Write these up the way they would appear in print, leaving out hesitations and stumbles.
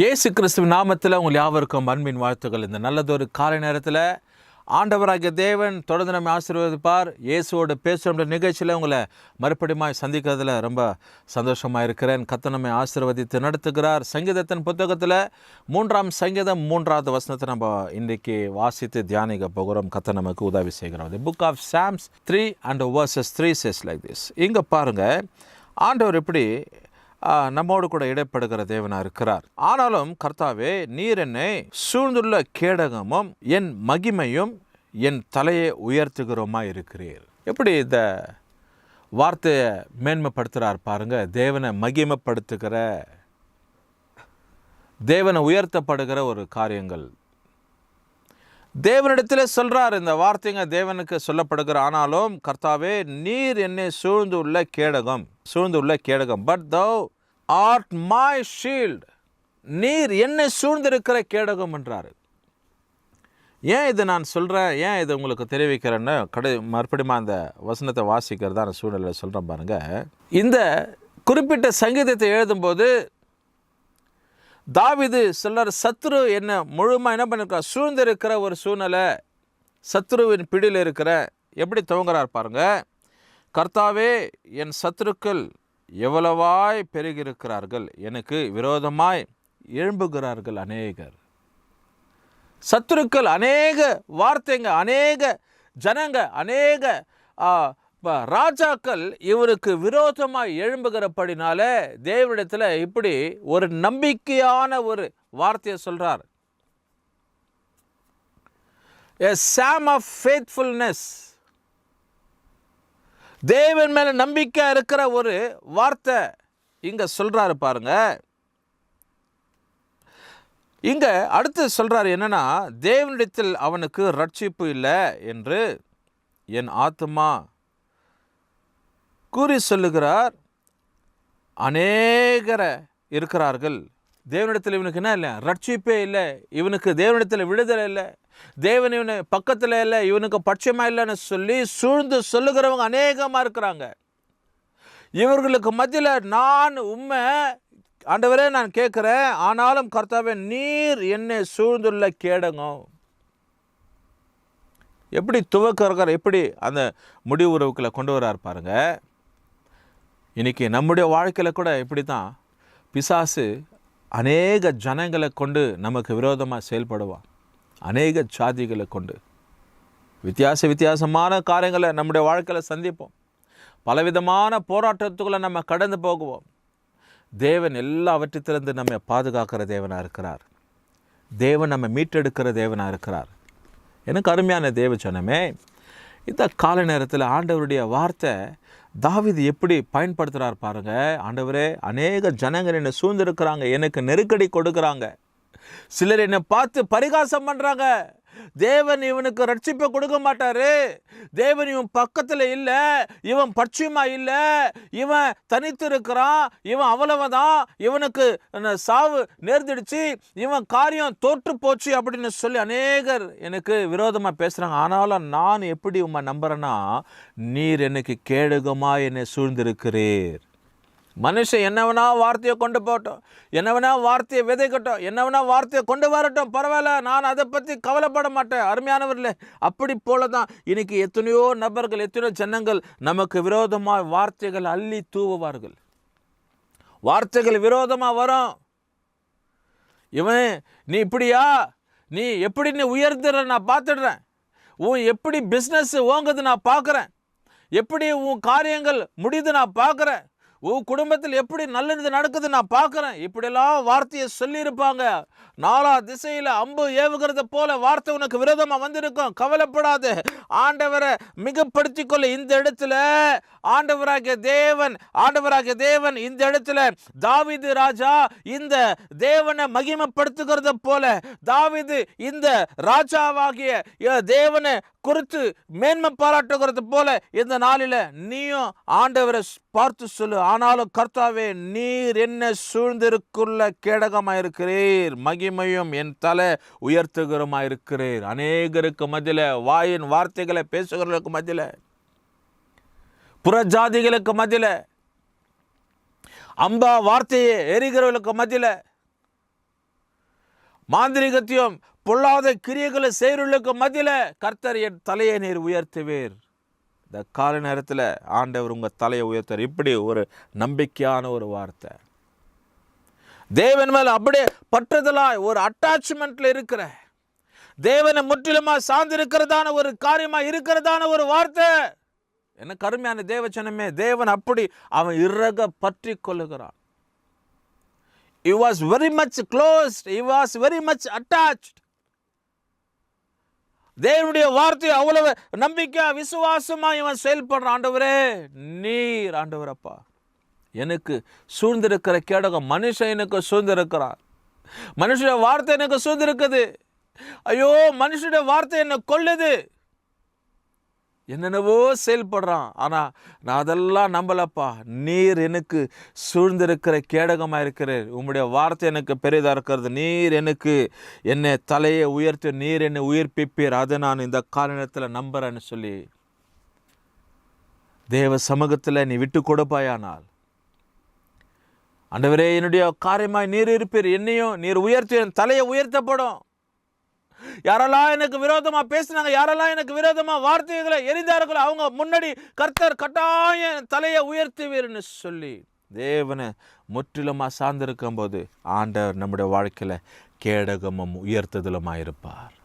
இயேசு கிறிஸ்துவின் நாமத்தில் உங்கள் யாவருக்கும் அன்பின் வாழ்த்துக்கள். இந்த நல்லதொரு காலை நேரத்தில் ஆண்டவராகிய தேவன் தொடர்ந்து நம்ம ஆசீர்வதிப்பார். இயேசுவோடு பேசுகிற நிகழ்ச்சியில் உங்களை மறுபடியும் சந்திக்கிறதுல ரொம்ப சந்தோஷமாக இருக்கிறேன். கர்த்தர் நம்மை ஆசீர்வதித்து நடத்துகிறார். சங்கீதத்தின் புத்தகத்தில் 3ஆம் சங்கீதம் 3வது வசனத்தை நம்ம இன்றைக்கு வாசித்து தியானிக்க போகிறோம். கர்த்தர் நமக்கு உதவி செய்கிறோம். The book of Psalms 3 and verses 3 says like this. இங்கே பாருங்கள், ஆண்டவர் எப்படி நம்மோடு கூட இடைப்படுகிற தேவனாக இருக்கிறார். ஆனாலும் கர்த்தாவே, நீர் என்னை சூழ்ந்துள்ள கேடகமும் என் மகிமையும் என் தலையை உயர்த்துகிறோமா இருக்கிறீர். எப்படி இந்த வார்த்தையை மேன்மைப்படுத்துகிறார் பாருங்க. தேவனை மகிமைப்படுத்துகிற, தேவனை உயர்த்தப்படுகிற ஒரு காரியங்கள் தேவனிடத்தில் சொல்கிறார். இந்த வார்த்தைங்க தேவனுக்கு சொல்லப்படுகிற. ஆனாலும் கர்த்தாவே, நீர் என்னை சூழ்ந்துள்ள கேடகம் but thou art my shield. நீர் என்னை சூழ்ந்திருக்கிற கேடகம் என்றார். ஏன் இது நான் சொல்கிறேன், ஏன் இது உங்களுக்கு தெரிவிக்கிறேன்னு மறுபடியும் அந்த வசனத்தை வாசிக்கிறதா சூழ்நிலையில் சொல்கிறேன் பாருங்க. இந்த குறிப்பிட்ட சங்கீதத்தை எழுதும்போது தாவீது சொல்றார், சத்துரு என்ன முழுமையாக என்ன பண்ணிருக்கார், சூழ்ந்திருக்கிற ஒரு சூழ்நிலை, சத்துருவின் பிடியில் இருக்கிற. எப்படி துவங்குறார் பாருங்க. கர்த்தாவே, என் சத்துருக்கள் எவ்வளவாய் பெருகியிருக்கிறார்கள், எனக்கு விரோதமாய் எழும்புகிறார்கள் அநேகர். சத்துருக்கள் அநேக வார்த்தைங்க, அநேக ஜனங்க, அநேக ராஜாக்கள் இவருக்கு விரோதமாய் எழும்புகிறபடினால தேவனிடத்தில் இப்படி ஒரு நம்பிக்கையான ஒரு வார்த்தையை சொல்றார். A psalm of faithfulness. தேவன் மேல நம்பிக்கை இருக்கிற ஒரு வார்த்தை இங்க சொல்றாரு பாருங்க. இங்க அடுத்து சொல்றாரு என்னன்னா, தேவனிடத்தில் அவனுக்கு ரட்சிப்பு இல்லை என்று என் ஆத்துமா கூறி சொல்லுகிறார். அநேகர இருக்கிறார்கள். தேவனிடத்தில் இவனுக்கு என்ன இல்லை, ரட்சிப்பே இல்லை. இவனுக்கு தேவனிடத்தில் விடுதலை இல்லை, தேவன் இவனு பக்கத்தில் இல்லை, இவனுக்கு பட்சமாக இல்லைன்னு சொல்லி சூழ்ந்து சொல்லுகிறவங்க அநேகமாக இருக்கிறாங்க. இவர்களுக்கு மத்தியில் நான் உண்மை ஆண்டவரே நான் கேட்குறேன், ஆனாலும் கர்த்தாவே, நீர் என்னை சூழ்ந்துள்ள கேடகம். எப்படி துவக்கிறார், எப்படி அந்த முடிவு உறவுக்களை கொண்டு வரார் பாருங்க. இன்றைக்கி நம்முடைய வாழ்க்கையில் கூட இப்படி தான் பிசாசு அநேக ஜனங்களை கொண்டு நமக்கு விரோதமாக செயல்படுவான். அநேக ஜாதிகளை கொண்டு வித்தியாசமான காரியங்களை நம்முடைய வாழ்க்கையில் சந்திப்போம். பலவிதமான போராட்டத்துக்குள்ளே நம்ம கடந்து போகுவோம். தேவன் எல்லாவற்றிலிருந்து நம்ம பாதுகாக்கிற தேவனாக இருக்கிறார். தேவன் நம்ம மீட்டெடுக்கிற தேவனாக இருக்கிறார். எனக்கு அருமையான தேவ ஜனமே, இந்த கால நேரத்தில் ஆண்டவருடைய வார்த்தை தாவீது எப்படி பயன்படுத்துகிறார் பாருங்க. ஆண்டவரே, அநேக ஜனங்கள் என்னை சூழ்ந்திருக்கிறாங்க, எனக்கு நெருக்கடி கொடுக்குறாங்க, சிலர் என்னை பார்த்து பரிகாசம் பண்ணுறாங்க. தேவன் இவனுக்கு ரட்சிப்பை கொடுக்க மாட்டாரு, தேவன் இவன் பக்கத்தில் இல்லை, இவன் பட்சியமா இல்லை, இவன் தனித்து இருக்கிறான், இவன் அவ்வளவுதான், இவனுக்கு சாவு நேர்ந்துடுச்சு, இவன் காரியம் தோற்று போச்சு அப்படின்னு சொல்லி அநேகர் எனக்கு விரோதமாக பேசுகிறாங்க. ஆனாலும் நான் எப்படி உம்மை நம்புறேன்னா, நீர் எனக்கு கேடகமா என்னை சூழ்ந்திருக்கிறீர். மனுஷன் என்னவனா வார்த்தையை கொண்டு போட்டோம், என்னவனா வார்த்தையை விதைக்கட்டும், என்னவனா வார்த்தையை கொண்டு வரட்டும், பரவாயில்ல, நான் அதை பற்றி கவலைப்பட மாட்டேன். அருமையானவர்களே, அப்படி போல தான் இன்னைக்கு எத்தனையோ நபர்கள், எத்தனையோ ஜனங்கள் நமக்கு விரோதமாக வார்த்தைகள் அள்ளி தூவுவார்கள். வார்த்தைகள் விரோதமாக வரும். இவன் நீ இப்படியா, நீ எப்படி நீ உயர்ந்துற நான் பார்த்துடுறேன், உன் எப்படி பிஸ்னஸ் ஓங்குது நான் பார்க்குறேன், எப்படி உன் காரியங்கள் முடியுது நான் பார்க்குறேன், உன் குடும்பத்தில் எப்படி நல்லது நடக்குது நான் பார்க்குறேன், இப்படியெல்லாம் வார்த்தையை சொல்லியிருப்பாங்க. நாலா திசையில் அம்பு ஏவுகிறத போல வார்த்தை உனக்கு விரோதமாக வந்திருக்கும். கவலைப்படாது, ஆண்டவரை மிகப்படுத்திக் கொள்ள. இந்த இடத்துல ஆண்டவராகிய தேவன் இந்த இடத்துல தாவீது ராஜா இந்த தேவனை மகிமைப்படுத்துகிறத போல, தாவீது இந்த ராஜாவாகிய தேவனை குறித்து மேன்மை பாராட்டுகிறது போல இந்த நாளில் நீயும் ஆண்டவரை பார்த்து சொல்லு. ஆனாலும் கர்த்தாவே, நீர் என்ன சூழ்ந்திருக்குள்ள கேடகமாயிருக்கிறீர், மகிமையும் என் தலை உயர்த்துகிறமாயிருக்கிறீர். அநேகருக்கு மத்தியில், வாயின் வார்த்தைகளை பேசுகிறவர்களுக்கு மத்தியில், புறஜாதிகளுக்கு மத்தியில், அம்பா வார்த்தையை எரிகிறவர்களுக்கு மத்தியில், மாந்திரிகத்தையும் பொல்லாத கிரியைகளை செய்கிறவர்களுக்கு மத்தியில் கர்த்தர் என் தலையை நீர் உயர்த்துவீர். இந்த கால நேரத்தில் ஆண்டவர் உங்கள் தலையை உயர்த்துவார். இப்படி ஒரு நம்பிக்கையான ஒரு வார்த்தை. தேவன் மேலே அப்படியே பற்றுதலாய் ஒரு அட்டாச்மெண்ட்ல இருக்கிற, தேவனை முற்றிலுமா சார்ந்திருக்கிறதான ஒரு காரியமா இருக்கிறதான ஒரு வார்த்தை. எனக்கு அருமையான தேவச்சனமே, தேவன் அப்படி அவன் இறக பற்றி கொள்ளுகிறான். He was very much closed. He was very much attached. தேவனுடைய வார்த்தையை அவ்வளவு நம்பிக்கையா விசுவாசமா இவன் செயல்படுறான். ஆண்டவரே நீர் ஆண்டவரப்பா எனக்கு சூழ்ந்திருக்கிற கேடகம். மனுஷன் எனக்கு சூழ்ந்திருக்கிறார். மனுஷனுடைய வார்த்தை எனக்கு சூழ்ந்திருக்குது. ஐயோ மனுஷனுடைய வார்த்தை என்னை கொல்லுது. என்னென்னவோ செயல்படுறான். ஆனால் நான் அதெல்லாம் நம்பலப்பா. நீர் எனக்கு சூழ்ந்திருக்கிற கேடகமாக இருக்கிறேன். உம்முடைய வார்த்தை எனக்கு பெரிதாக இருக்கிறது. நீர் எனக்கு என்னை தலையை உயர்த்தி நீர் என்னை உயிர்ப்பிப்பீர். அதை நான் இந்த காரணத்தில் நம்புறேன்னு சொல்லி தேவ சமூகத்தில் நீ விட்டு கொடுப்பாயானால், ஆண்டவரே என்னுடைய காரியமாய் நீர் இருப்பீர், என்னையும் நீர் உயர்த்தி என் தலையை உயர்த்தப்படும். யாரெல்லாம் எனக்கு விரோதமா பேசினாங்க, யாரெல்லாம் எனக்கு விரோதமா வார்த்தைகளை எரிந்தார்களோ அவங்க முன்னாடி கர்த்தர் கட்டாயம் தலையை உயர்த்துவீர்னு சொல்லி தேவனை முற்றிலுமா சார்ந்திருக்கும் போது ஆண்டவர் நம்முடைய வாழ்க்கையில கேடகமும் உயர்த்துதலுமா இருப்பார்.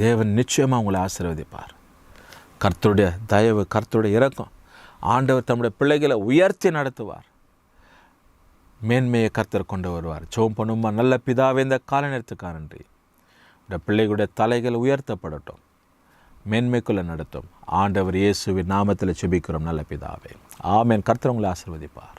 தேவன் நிச்சயமா உங்களை ஆசீர்வதிப்பார். கர்த்தருடைய தயவு, கர்த்தருடைய இரக்கம், ஆண்டவர் தம்முடைய பிள்ளைகளை உயர்த்தி நடத்துவார். மேன்மையை கர்த்தர் கொண்டு வருவார். ஜெபம் பண்ணுமா. நல்ல பிதாவே, இந்த கால நேரத்துக்காக நன்றி. இந்த பிள்ளைகளுடைய தலைகள் உயர்த்தப்படட்டும், மேன்மைக்குள்ள நடத்தும். ஆண்டவர் இயேசுவின் நாமத்தில் ஜெபிக்கிறோம் நல்ல பிதாவே. ஆமென். கர்த்தர் உங்களை ஆசீர்வதிப்பார்.